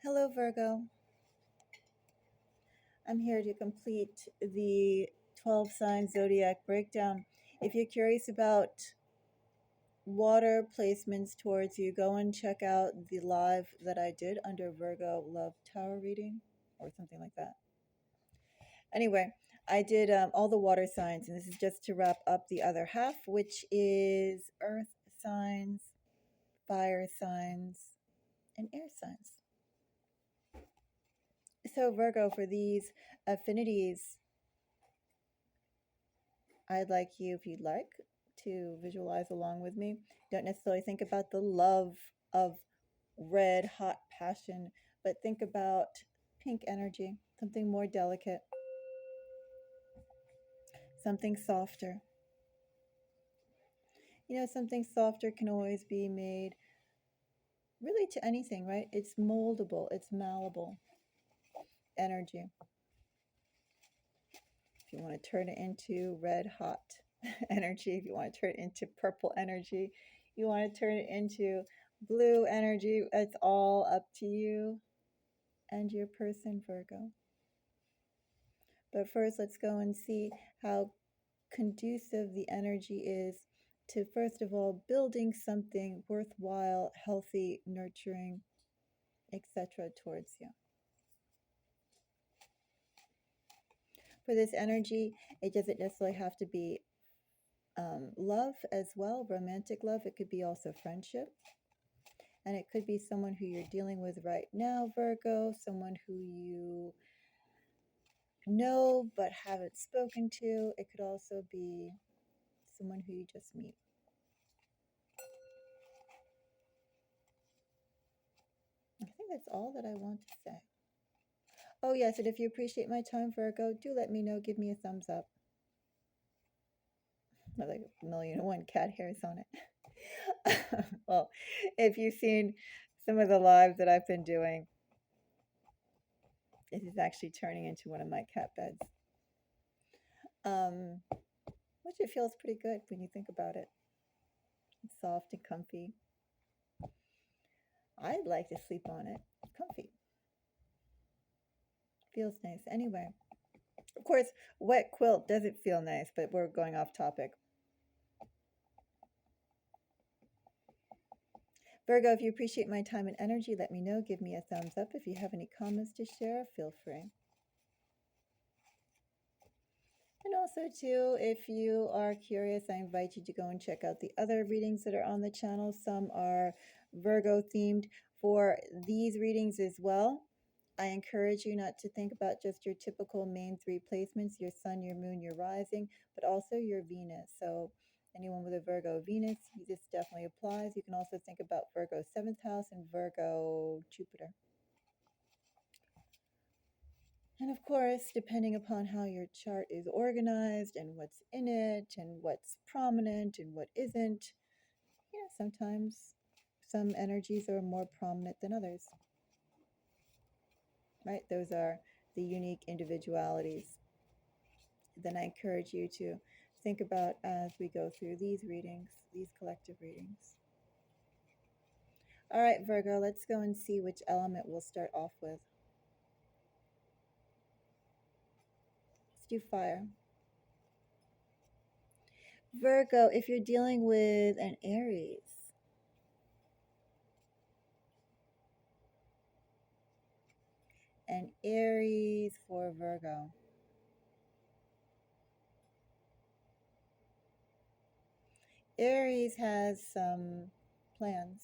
Hello, Virgo. I'm here to complete the 12 sign zodiac breakdown. If you're curious about water placements towards you, go and check out the live that I did under Virgo Love Tower reading or something like that. Anyway, I did all the water signs, and this is just to wrap up the other half, which is earth signs, fire signs, and air signs. So, Virgo, for these affinities, I'd like you, if you'd like, to visualize along with me. Don't necessarily think about the love of red, hot passion, but think about pink energy, something more delicate, something softer. Something softer can always be made really to anything, right? It's moldable, it's malleable energy. If you want to turn it into red hot energy, if you want to turn it into purple energy, you want to turn it into blue energy, it's all up to you and your person, Virgo. But first, let's go and see how conducive the energy is to, first of all, building something worthwhile, healthy, nurturing, etc. towards you. For this energy, it doesn't necessarily have to be love as well, romantic love. It could be also friendship. And it could be someone who you're dealing with right now, Virgo, someone who you know but haven't spoken to. It could also be someone who you just meet. I think that's all that I want to say. Oh, yes, and if you appreciate my time, Virgo, do let me know. Give me a thumbs up. I have like 1,000,001 cat hairs on it. Well, if you've seen some of the lives that I've been doing, this is actually turning into one of my cat beds. Which it feels pretty good when you think about it. It's soft and comfy. I'd like to sleep on it. It's comfy. Feels nice. Anyway, of course, wet quilt doesn't feel nice, but we're going off topic. Virgo, if you appreciate my time and energy, let me know. Give me a thumbs up. If you have any comments to share, feel free. And also, too, if you are curious, I invite you to go and check out the other readings that are on the channel. Some are Virgo themed for these readings as well. I encourage you not to think about just your typical main three placements, your sun, your moon, your rising, but also your Venus. So anyone with a Virgo Venus, this definitely applies. You can also think about Virgo 7th house and Virgo Jupiter. And of course, depending upon how your chart is organized and what's in it and what's prominent and what isn't, sometimes some energies are more prominent than others. Right? Those are the unique individualities. Then I encourage you to think about as we go through these readings, these collective readings. All right, Virgo, let's go and see which element we'll start off with. Let's do fire. Virgo, if you're dealing with an Aries, for Virgo. Aries has some plans.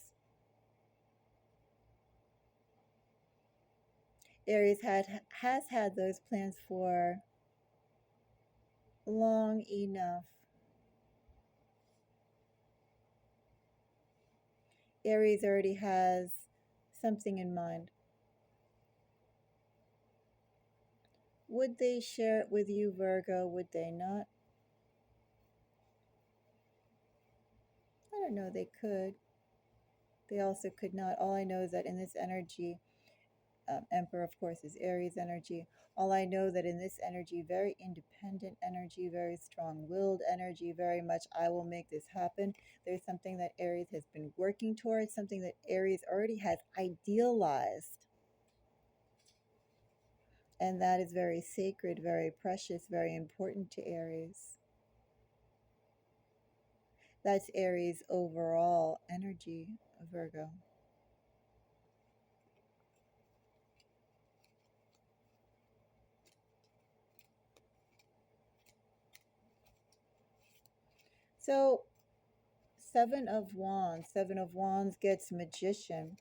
Aries has had those plans for long enough. Aries already has something in mind. Would they share it with you, Virgo? Would they not? I don't know. They could. They also could not. All I know is that in this energy, Emperor, of course, is Aries energy. All I know that in this energy, very independent energy, very strong-willed energy, very much, I will make this happen. There's something that Aries has been working towards, something that Aries already has idealized. And that is very sacred, very precious, very important to Aries. That's Aries' overall energy, Virgo. So, Seven of Wands. Seven of Wands gets Magician.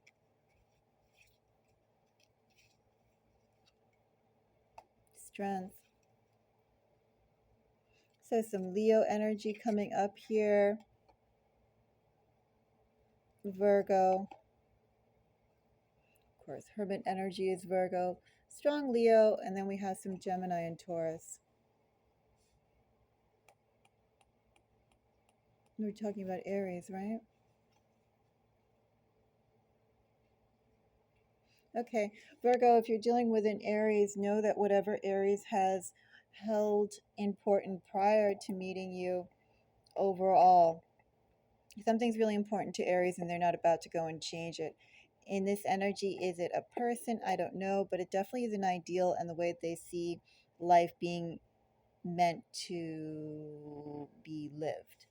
Strength. So some Leo energy coming up here. Virgo. Of course, Hermit energy is Virgo. Strong Leo, and then we have some Gemini and Taurus. We're talking about Aries, right? Okay, Virgo, if you're dealing with an Aries, know that whatever Aries has held important prior to meeting you overall, something's really important to Aries and they're not about to go and change it. In this energy, is it a person? I don't know, but it definitely is an ideal and the way they see life being meant to be lived.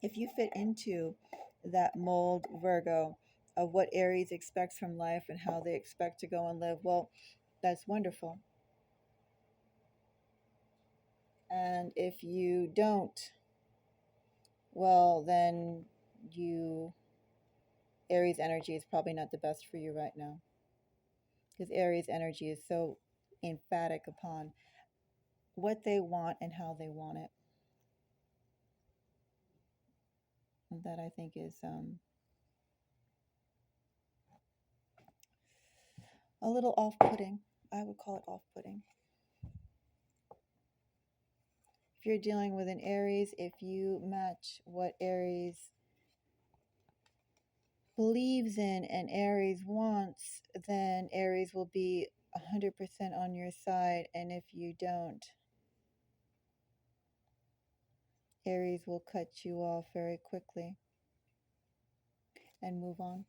If you fit into that mold, Virgo, of what Aries expects from life and how they expect to go and live, well, that's wonderful. And if you don't, well, then Aries energy is probably not the best for you right now. Because Aries energy is so emphatic upon what they want and how they want it. And that I think is a little off-putting. I would call it off-putting. If you're dealing with an Aries, if you match what Aries believes in and Aries wants, then Aries will be 100% on your side. And if you don't, Aries will cut you off very quickly and move on.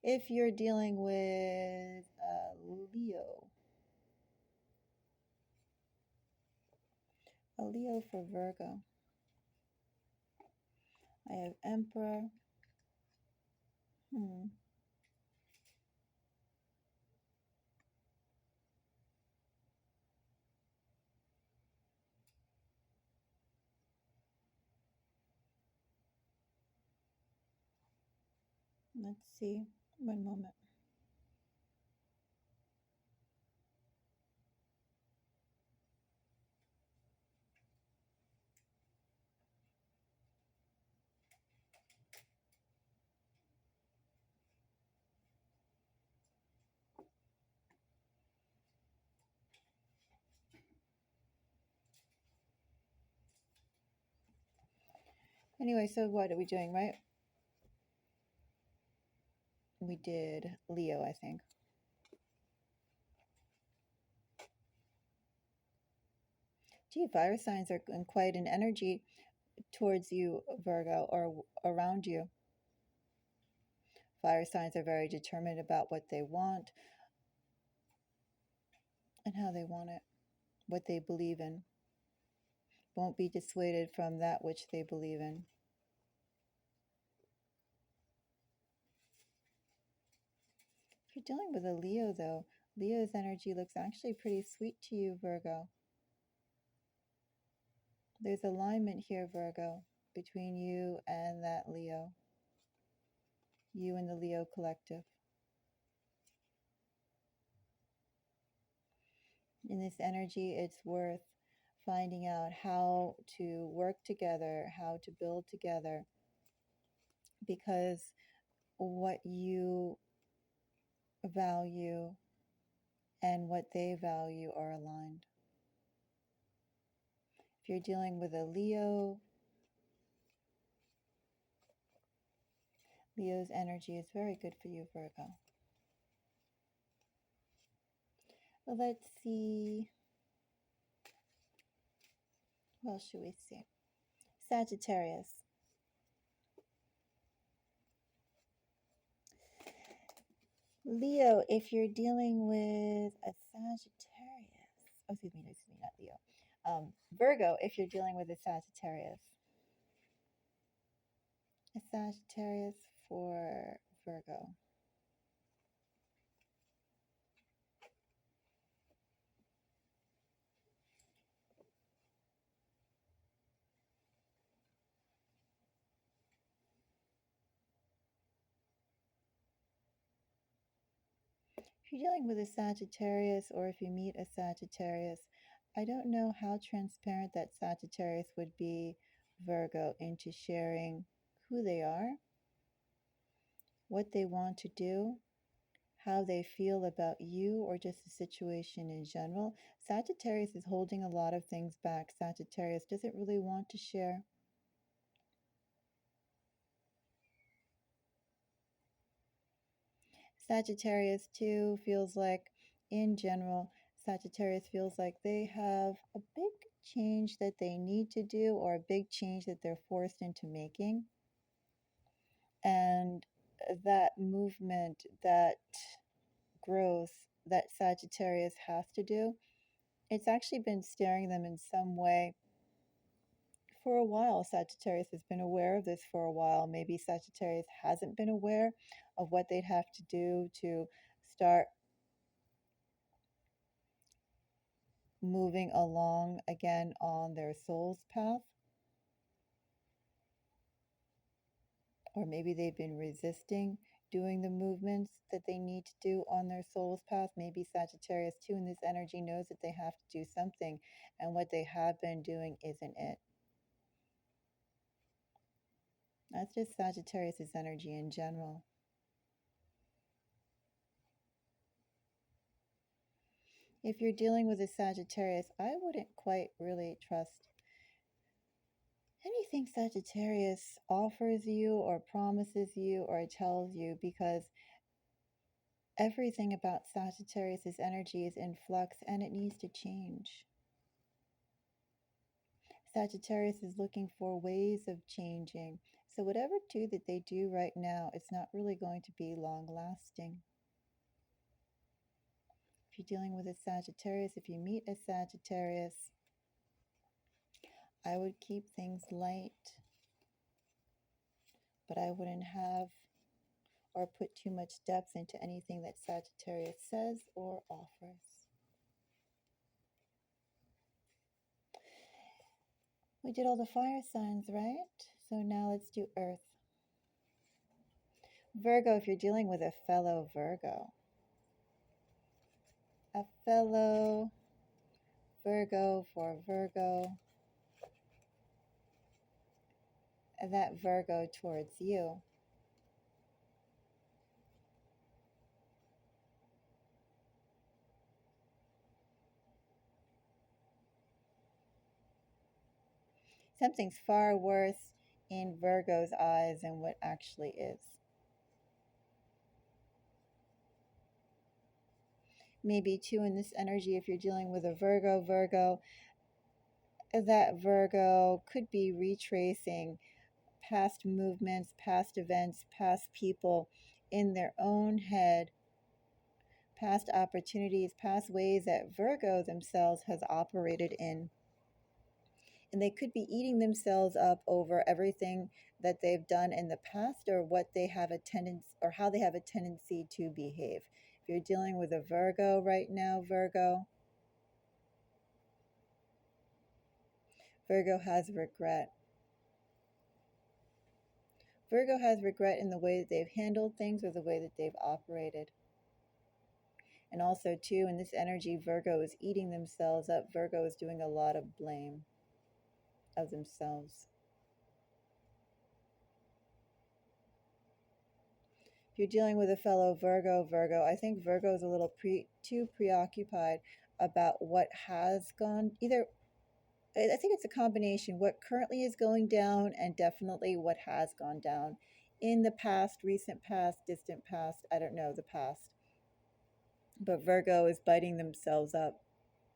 If you're dealing with Leo, a Leo for Virgo, I have Emperor. Let's see. One moment. Anyway, so what are we doing, right? We did Leo, I think. Gee, fire signs are in quite an energy towards you, Virgo, or around you. Fire signs are very determined about what they want and how they want it, what they believe in. Won't be dissuaded from that which they believe in. If you're dealing with a Leo, though, Leo's energy looks actually pretty sweet to you, Virgo. There's alignment here, Virgo, between you and that Leo. You and the Leo collective. In this energy, it's worth finding out how to work together, how to build together, because what you value and what they value are aligned. If you're dealing with a Leo, Leo's energy is very good for you, Virgo. Well, let's see. What else should we see? Sagittarius. Leo, if you're dealing with a Sagittarius, oh, excuse me, not Leo. Virgo, if you're dealing with a Sagittarius. A Sagittarius for Virgo. If you're dealing with a Sagittarius or if you meet a Sagittarius, I don't know how transparent that Sagittarius would be, Virgo, into sharing who they are, what they want to do, how they feel about you, or just the situation in general. Sagittarius is holding a lot of things back. Sagittarius doesn't really want to share. Sagittarius, too, feels like, in general, Sagittarius feels like they have a big change that they need to do or a big change that they're forced into making. And that movement, that growth that Sagittarius has to do, it's actually been staring them in some way for a while. Sagittarius has been aware of this for a while. Maybe Sagittarius hasn't been aware of what they'd have to do to start moving along again on their soul's path. Or maybe they've been resisting doing the movements that they need to do on their soul's path. Maybe Sagittarius, too, in this energy knows that they have to do something, and what they have been doing isn't it. That's just Sagittarius' energy in general. If you're dealing with a Sagittarius, I wouldn't quite really trust anything Sagittarius offers you or promises you or tells you, because everything about Sagittarius' energy is in flux and it needs to change. Sagittarius is looking for ways of changing. So whatever that they do right now, it's not really going to be long lasting. If you're dealing with a Sagittarius, if you meet a Sagittarius, I would keep things light, but I wouldn't have or put too much depth into anything that Sagittarius says or offers. We did all the fire signs, right? So now let's do Earth. Virgo, if you're dealing with a fellow Virgo. A fellow Virgo for Virgo. That Virgo towards you. Something's far worse in Virgo's eyes than what actually is. Maybe too in this energy, if you're dealing with a Virgo, that Virgo could be retracing past movements, past events, past people in their own head, past opportunities, past ways that Virgo themselves has operated in. And they could be eating themselves up over everything that they've done in the past or what they have a tendency or how they have a tendency to behave. If you're dealing with a Virgo right now, Virgo has regret. Virgo has regret in the way that they've handled things or the way that they've operated. And also, too, in this energy, Virgo is eating themselves up. Virgo is doing a lot of blame of themselves. If you're dealing with a fellow Virgo, I think Virgo is a little too preoccupied about what has gone, either, I think it's a combination, what currently is going down and definitely what has gone down in the past, recent past, distant past, I don't know, the past. But Virgo is biting themselves up,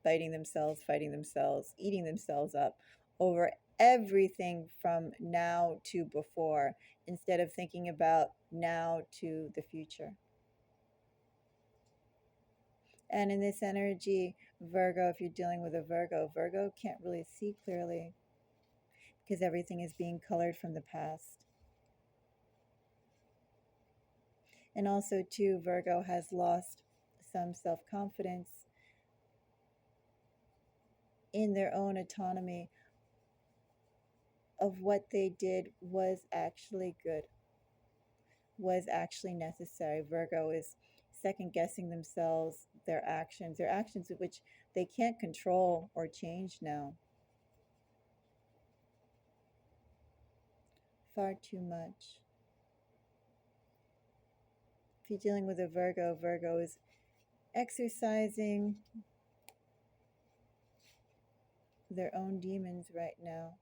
biting themselves, fighting themselves, eating themselves up over everything from now to before, instead of thinking about now to the future. And in this energy, Virgo, if you're dealing with a Virgo, Virgo can't really see clearly because everything is being colored from the past. And also, too, Virgo has lost some self-confidence in their own autonomy of what they did was actually good, was actually necessary. Virgo is second guessing themselves, their actions which they can't control or change now. Far too much. If you're dealing with a Virgo, Virgo is exercising their own demons right now.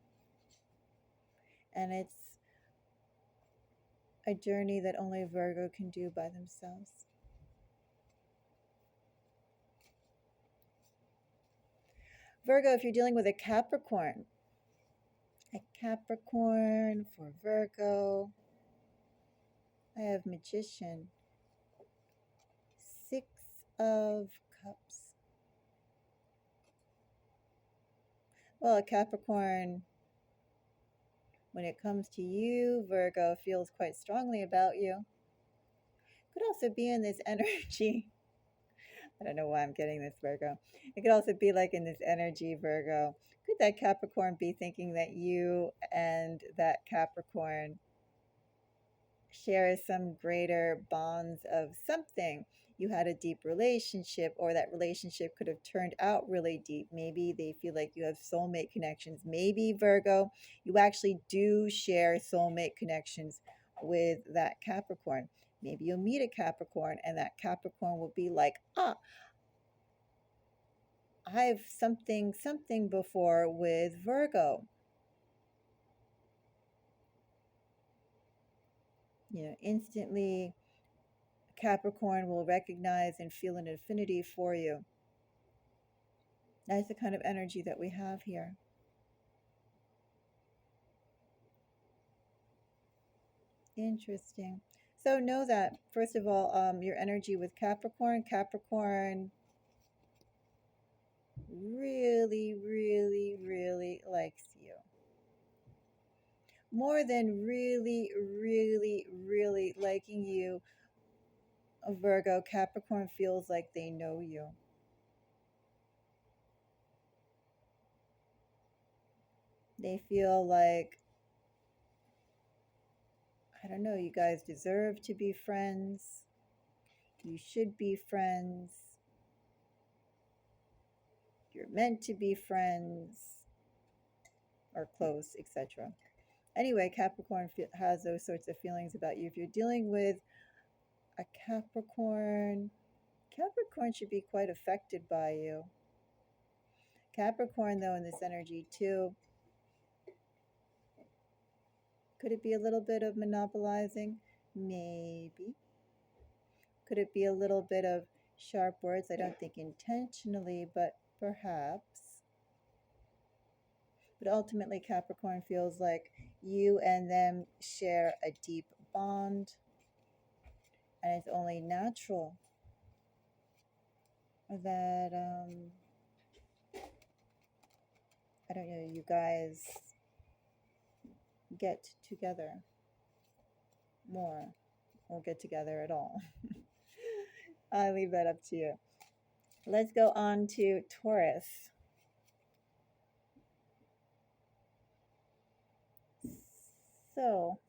And it's a journey that only Virgo can do by themselves. Virgo, if you're dealing with a Capricorn for Virgo, I have Magician, Six of Cups. Well, a Capricorn, when it comes to you, Virgo feels quite strongly about you. Could also be in this energy. I don't know why I'm getting this, Virgo. It could also be like in this energy, Virgo. Could that Capricorn be thinking that you and that Capricorn share some greater bonds of something? You had a deep relationship, or that relationship could have turned out really deep. Maybe they feel like you have soulmate connections. Maybe, Virgo, you actually do share soulmate connections with that Capricorn. Maybe you'll meet a Capricorn and that Capricorn will be like, I've something before with Virgo. Instantly Capricorn will recognize and feel an affinity for you. That's the kind of energy that we have here. Interesting. So know that, first of all, your energy with Capricorn really, really, really likes you. More than really, really, really liking you, Virgo, Capricorn feels like they know you. They feel like, I don't know, you guys deserve to be friends. You should be friends. You're meant to be friends or close, etc. Anyway, Capricorn has those sorts of feelings about you. If you're dealing with a Capricorn, Capricorn should be quite affected by you. Capricorn, though, in this energy too, could it be a little bit of monopolizing? Maybe. Could it be a little bit of sharp words? I don't think intentionally, but perhaps. But ultimately, Capricorn feels like you and them share a deep bond, and it's only natural that, I don't know, you guys get together more or get together at all. I leave that up to you. Let's go on to Taurus. So,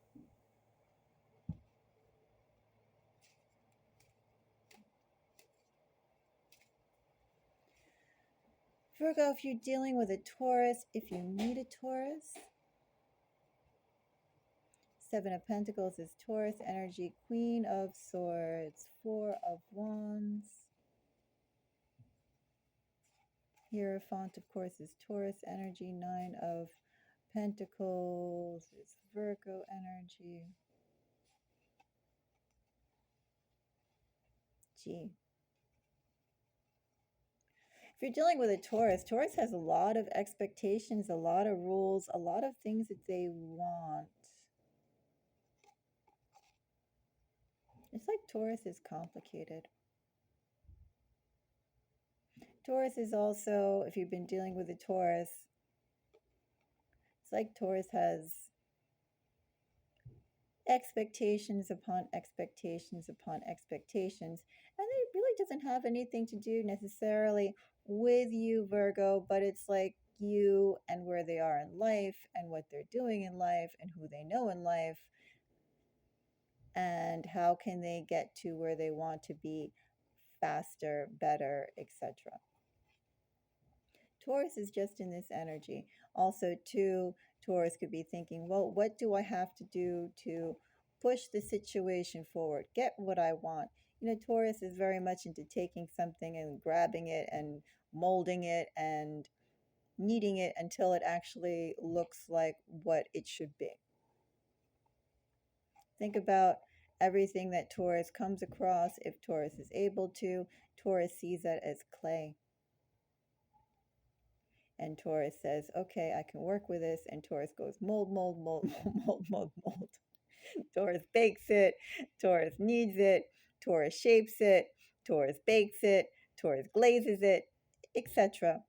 Virgo, if you're dealing with a Taurus, if you meet a Taurus, Seven of Pentacles is Taurus energy, Queen of Swords, Four of Wands. Hierophant, of course, is Taurus energy, Nine of Pentacles is Virgo energy. Gee. If you're dealing with a Taurus, Taurus has a lot of expectations, a lot of rules, a lot of things that they want. It's like Taurus is complicated. Taurus is also, if you've been dealing with a Taurus, it's like Taurus has expectations upon expectations upon expectations, and it really doesn't have anything to do necessarily with you, Virgo, but it's like you and where they are in life and what they're doing in life and who they know in life and how can they get to where they want to be faster, better, etc. Taurus is just in this energy. Also, too, Taurus could be thinking, well, what do I have to do to push the situation forward, get what I want? You know, Taurus is very much into taking something and grabbing it and molding it and kneading it until it actually looks like what it should be. Think about everything that Taurus comes across. If Taurus is able to, Taurus sees that as clay. And Taurus says, okay, I can work with this. And Taurus goes, mold, mold, mold, mold, mold, mold. Taurus bakes it. Taurus kneads it. Taurus shapes it. Taurus bakes it. Taurus glazes it, etc.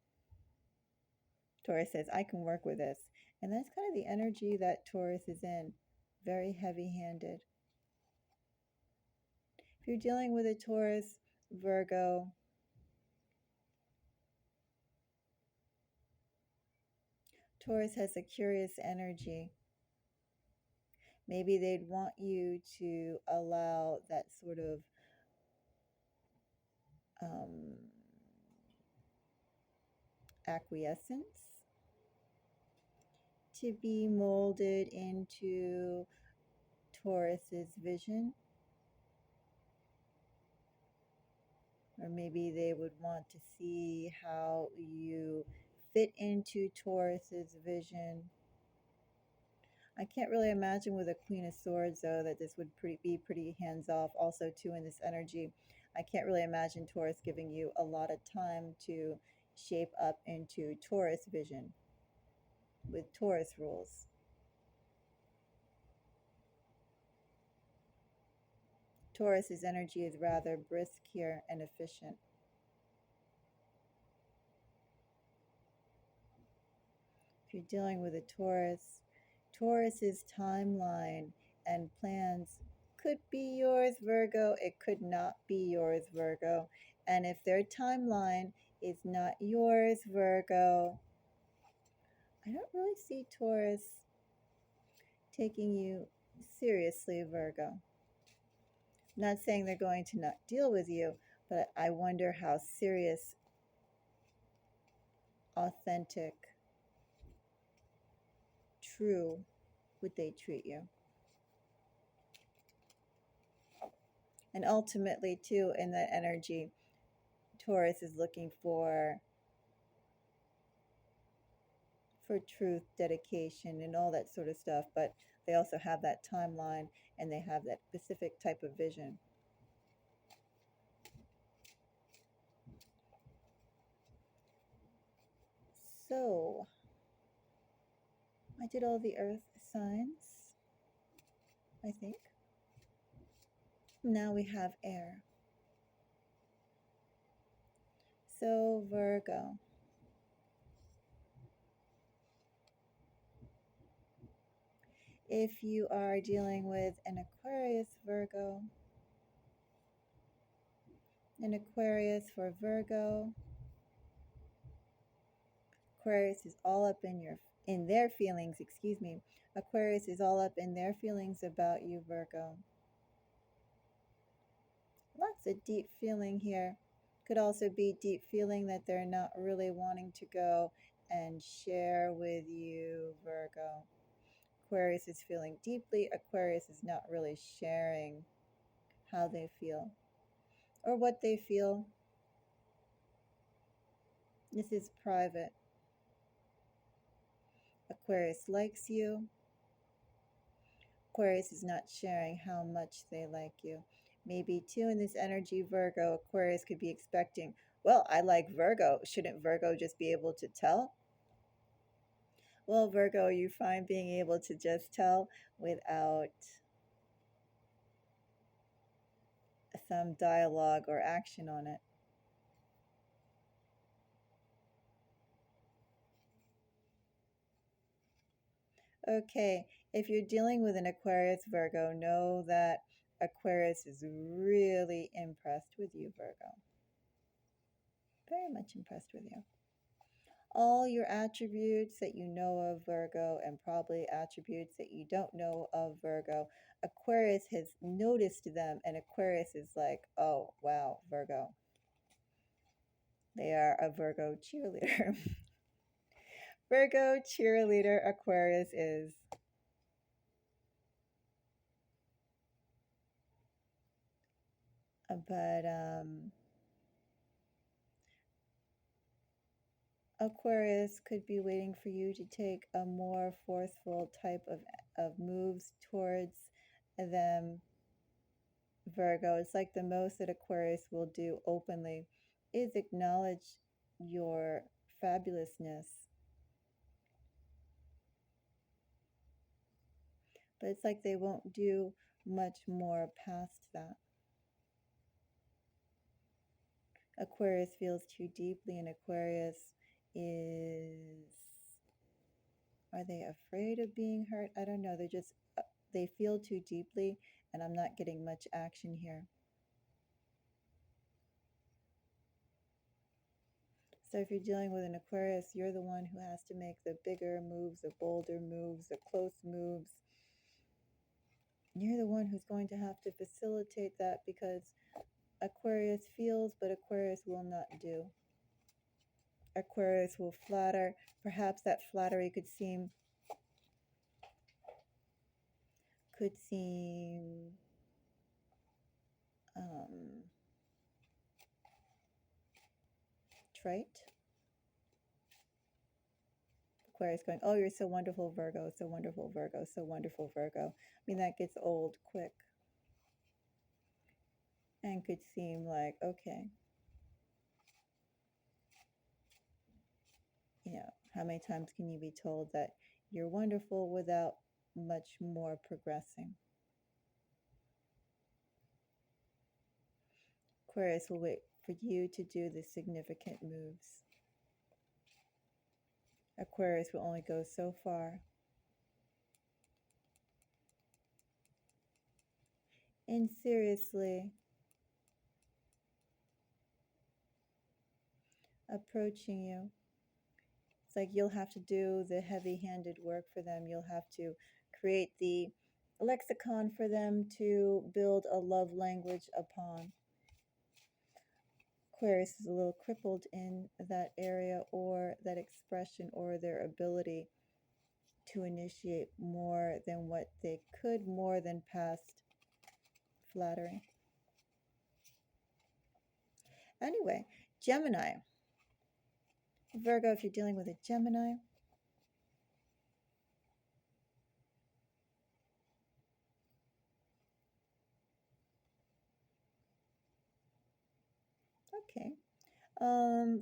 Taurus says, I can work with this. And that's kind of the energy that Taurus is in. Very heavy handed. If you're dealing with a Taurus, Virgo, Taurus has a curious energy. Maybe they'd want you to allow that sort of um, acquiescence to be molded into Taurus's vision. Or maybe they would want to see how you fit into Taurus's vision. I can't really imagine with a Queen of Swords, though, that this would be pretty hands-off. Also, too, in this energy, I can't really imagine Taurus giving you a lot of time to shape up into Taurus vision with Taurus rules. Taurus's energy is rather brisk here and efficient. If you're dealing with a Taurus, Taurus's timeline and plans could be yours, Virgo. It could not be yours, Virgo. And if their timeline is not yours, Virgo, I don't really see Taurus taking you seriously, Virgo. I'm not saying they're going to not deal with you, but I wonder how serious, authentic, true would they treat you. And ultimately, too, in that energy, Taurus is looking for truth, dedication, and all that sort of stuff, but they also have that timeline and they have that specific type of vision. So, I did all the earth signs, I think. Now we have air. So, Virgo. If you are dealing with an Aquarius, Virgo, an Aquarius for Virgo, Aquarius is all up in their feelings, excuse me. Aquarius is all up in their feelings about you, Virgo. Lots of deep feeling here. Could also be deep feeling that they're not really wanting to go and share with you, Virgo. Aquarius is feeling deeply. Aquarius is not really sharing how they feel or what they feel. This is private. Aquarius likes you. Aquarius is not sharing how much they like you. Maybe too in this energy, Virgo, Aquarius could be expecting, well, I like Virgo. Shouldn't Virgo just be able to tell? Well, Virgo, you find being able to just tell without some dialogue or action on it. Okay, if you're dealing with an Aquarius Virgo, know that Aquarius is really impressed with you, Virgo. Very much impressed with you. All your attributes that you know of, Virgo, and probably attributes that you don't know of, Virgo, Aquarius has noticed them, and Aquarius is like, oh, wow, Virgo. They are a Virgo cheerleader. Virgo cheerleader Aquarius is. But Aquarius could be waiting for you to take a more forceful type of moves towards them, Virgo. It's like the most that Aquarius will do openly is acknowledge your fabulousness. But it's like they won't do much more past that. Aquarius feels too deeply, and Aquarius is, are they afraid of being hurt? I don't know. They're just, they feel too deeply, and I'm not getting much action here. So if you're dealing with an Aquarius, you're the one who has to make the bigger moves, the bolder moves, the close moves. You're the one who's going to have to facilitate that, because Aquarius feels, but Aquarius will not do. Aquarius will flatter. Perhaps that flattery could seem trite. Aquarius going, oh, you're so wonderful, Virgo, so wonderful, Virgo, so wonderful, Virgo. I mean, that gets old quick and could seem like, okay, you know, how many times can you be told that you're wonderful without much more progressing? Aquarius will wait for you to do the significant moves. Aquarius will only go so far. And seriously, approaching you. It's like you'll have to do the heavy-handed work for them. You'll have to create the lexicon for them to build a love language upon. Aquarius is a little crippled in that area, or that expression, or their ability to initiate more than what they could, more than past flattery. Anyway, Gemini. Virgo, if you're dealing with a Gemini, okay.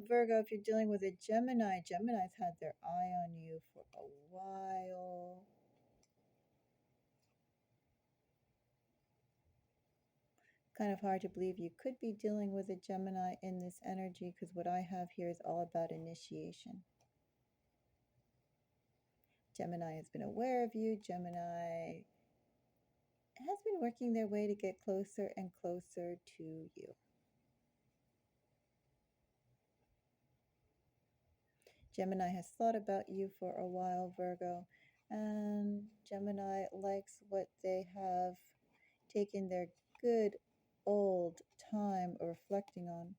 Virgo, if you're dealing with a Gemini, Gemini's had their eye on you for a while. Kind of hard to believe you could be dealing with a Gemini in this energy, because what I have here is all about initiation. Gemini has been aware of you. Gemini has been working their way to get closer and closer to you. Gemini has thought about you for a while, Virgo, and Gemini likes what they have taken their good old time reflecting on.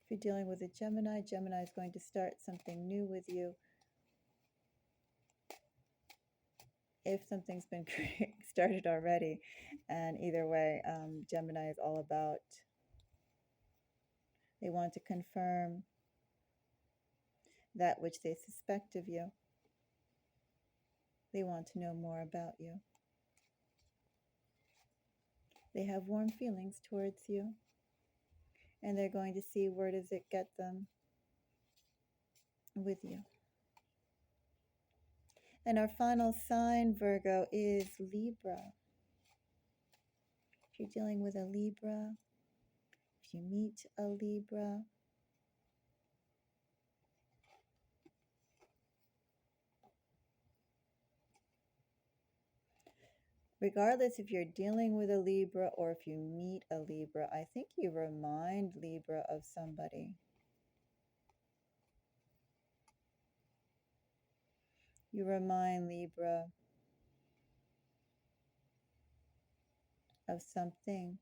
If you're dealing with a Gemini, Gemini is going to start something new with you. If something's been started already, and either way, Gemini is all about, they want to confirm that which they suspect of you. They want to know more about you. They have warm feelings towards you, and they're going to see where does it get them with you. And our final sign, Virgo, is Libra. If you're dealing with a Libra, if you meet a Libra, Regardless if you're dealing with a Libra or if you meet a Libra, I think you remind Libra of somebody. You remind Libra of something.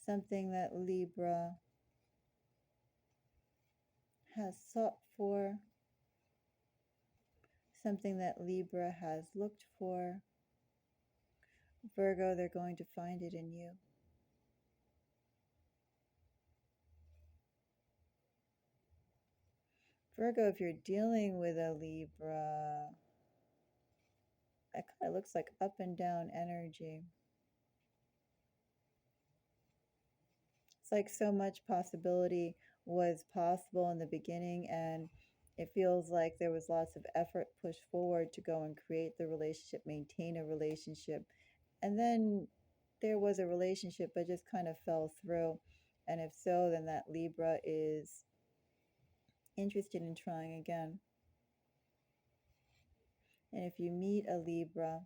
Something that Libra has sought for. Something that Libra has looked for. Virgo, they're going to find it in you. Virgo, if you're dealing with a Libra, that kind of looks like up and down energy. It's like so much possibility was possible in the beginning, and it feels like there was lots of effort pushed forward to go and create the relationship, maintain a relationship. And then there was a relationship, but just kind of fell through. And if so, then that Libra is interested in trying again. And if you meet a Libra,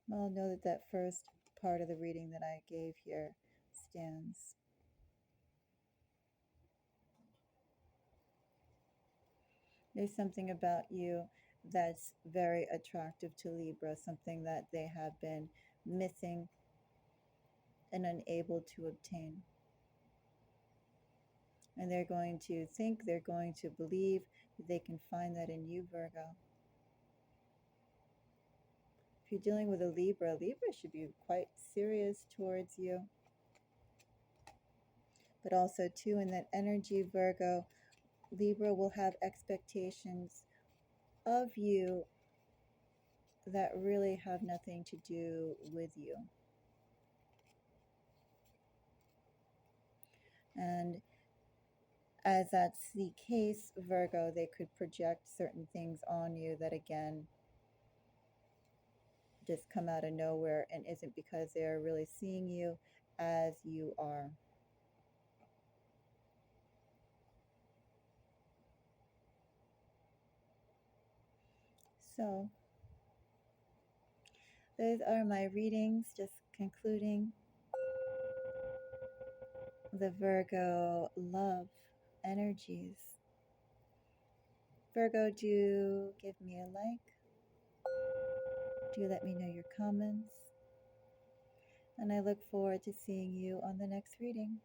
well, know that that first part of the reading that I gave here stands. There's something about you that's very attractive to Libra, something that they have been missing and unable to obtain. And they're going to think, they're going to believe that they can find that in you, Virgo. If you're dealing with a Libra, Libra should be quite serious towards you. But also, too, in that energy, Virgo, Libra will have expectations of you that really have nothing to do with you. And as that's the case, Virgo, they could project certain things on you that, again, just come out of nowhere and isn't because they're really seeing you as you are. So, those are my readings, just concluding the Virgo love energies. Virgo, do give me a like. Do let me know your comments. And I look forward to seeing you on the next reading.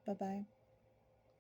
Bye-bye.